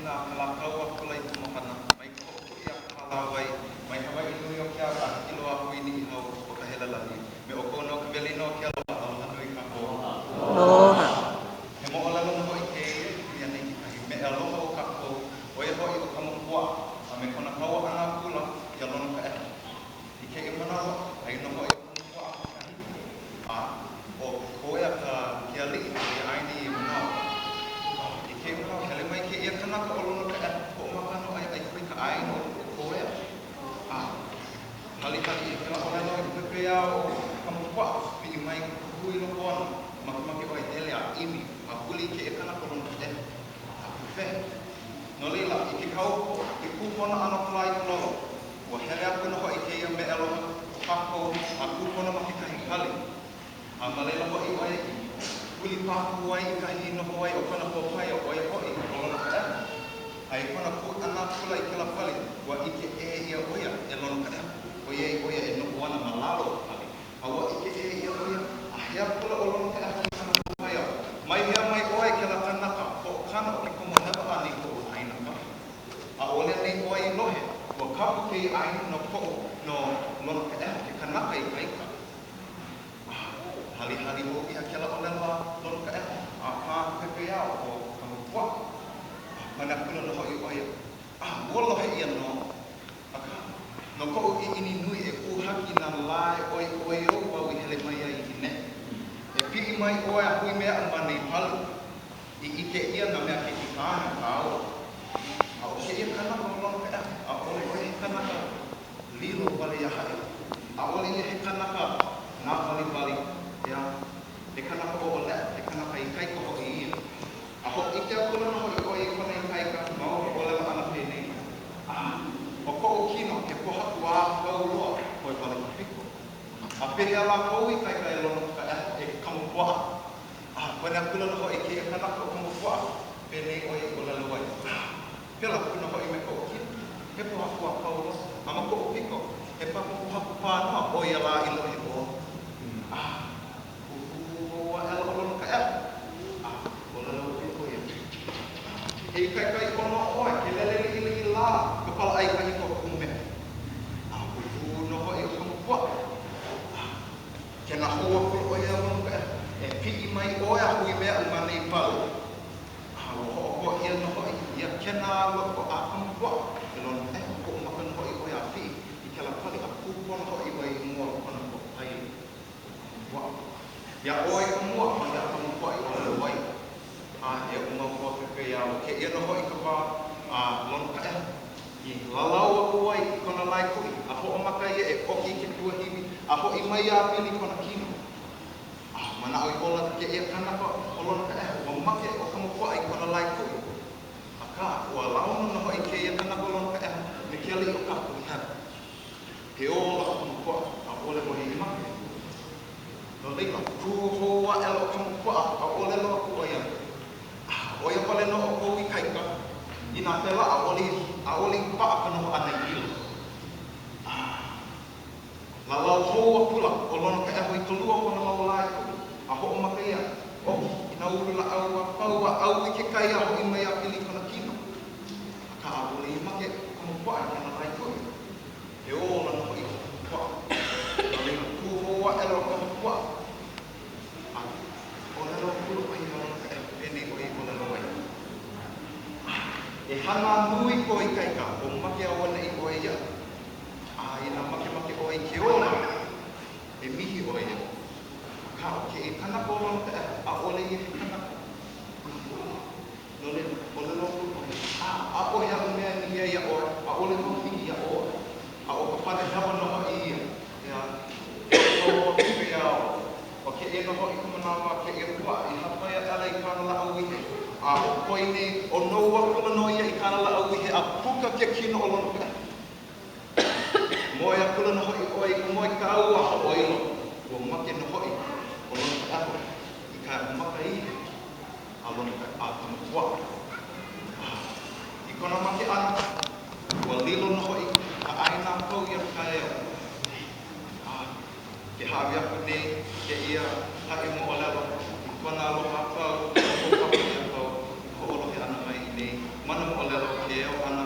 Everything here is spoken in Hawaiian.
nā kalakau a kulai kumahana, mai koku ia kalawai, mai Hawaii nui o kia a kilo a hui ni hau o ka hela lani. Me o kono ka veli no kia loa aloha nui ka ko. Aloha. He mo ola lona hoi ke ia nei ki kahi. Me aloha o ka ko, o ia hoi o ka mokua, a me kona kaua ana kula, ia lona ka eha. I ke i manawa, ai no hoi o ka mokua a kahi. A o koea ka kia li, i aini i manawa. I ke i manawa, hele mai ke ia kanaka o lona ka eha, ko makano ai kui ka aino o koea. Hali i ka ona no i pepe au ka mokua, pi mai hui no kona, makamake o i tele a imi, a kuli ke e kanaka o lona ka eha. A kuwhe. No leila, i ke kau, i kūpona ana plai kono, ua hele aku na hoi ke ia me aloha, kako, a kūpona ma ke kahi kali. A malela hoi oe, kuli pāku ai i kahi no hoi o kona pōpai o oe hoi, o lona ka eha. Ai kona kū ana kula i ke la pali, ua i ke e ia oia e lona ka eha. Oia i oia e nuku ana malalo pali. A ua i ke e ia oia, a hea kula o lona ka eha i kana pōpai au. Mai hea mai oe ke la kanaka, ko kana o ke kumo neba ani ko o aina ka. A ole nei oe i lohe, ua kapu ke i aina no ko no lona ka eha, ke kanaka i kaika. Hali ho ia ke la olela lona ka eha, a pā pepe au o ka mokua. Mana kuna no hoi oia. Ua lohe ia no. Aka. No ko i ini nui e uhaki na lai oi o wau i hele mai ai i ne. E piki mai oe a hui mea ama nei palu. I ike ia na mea ke ki kāna ka aua. A o ke ia kanaka o lona ka eha. A ole oe he kanaka lilo wale ia hae. A ole ia he kanaka nā wali. Ia. He kanaka o ole, he kanaka i kaika ho i ia. A ho ike a kula no hoi oe i kona i kaika, mao o ole la ana pēnei. O ko o kino, ke pohaku a kau loa, koe wale ka piko. A pere ala kou i kaika e lona ka eha e kamupua. Koe nea kula no hoi ke e kanaka o kamupua, pēnei oe i ole lawai. Pela kuna hoi me ko o kino, he pohaku a kau loa. Ama ko o piko, he pohaku pānoa, oe ala i lohe o. Ua ela o lona ka eha. E kai kono oe, ke lele ili la, ka pala ai kahi ko kume. Kuku no hoi o ka mokua. Ke na hoa kula oe a lona ka eha. E piki mai oe a hui mea uma nei palu. Ho ia no hoi, ia kena loko a ka mokua. E lona eha ko umaka no hoi oe a pi. I ke la pali a kūpona hoi oe i mua o kona ko pai. Ia oe ka mua, ma ia ka mokua i ole wai. E uma kua pepe au. Ke ia no hoi ka wā lona ka eha. I lalau aku ai i kona lai kui. A ho o maka ia e oki ke tuahimi. A ho i mai a pili kona kino. Mana au i ola ke ia kanaka o lona ka eha. Ua make o ka mokua i kona lai kui. Aka, ua launa no hoi ke ia kanaka o lona ka eha. Me ke ali o kaku i hana. He ola o ka mokua. A ole mohi i make. No leila, kuhoa ela o ka mokua. A ole loa ku o ia. Oia pale no o kou i kaika, i nā pela a oli paa ka noho ana i ilo. La lau hou a pula, o lona ka eho i tolua kona lau lai kou, a ho o maka ia, i nā uru la au a pau a au i ke kai a ho i mai a pili kona kino. Ka a ole i make ka mokua i kona lai kou. E ola noho i ka mokua. Na leina kuhoa ela o ka mokua. O lelo pulu ai o lona ka eho, pēnei o i kona lau ai. E hana nui ko i kaika, o make a wana i oe ia. I nā make oe i ke ola, e mihi oe ia. Ka o ke e kanaka o lona ka eha, a ole i he kanaka. No le, o le lopu oe. A oe a mea ni ia ia oe, a ole lopi ia oe. A o ka pane hawa noho i ia. Ia, o kipe au. O ke e noho i kumanawa, ke e kua, i hapaya ala i kāna la au ihe. A o koi nei, o noua kula no ia i kāna la au ihe, a puka ke kino o lona ka eha. Moe a kula no hoi oe i kumoe ka au a ho oilo. Ua make no hoi o lona ka eha. I ka maka ihe, a lona ka a mokua. I kona make ana, ua lilo no hoi, ka aina pau ia ka eo. Ke hawi aku nei, ke ia hae mo o lelo, i kona aloha pau, o kapu ia pau, ho olohe ana mai nei. mana o lelo ke o ana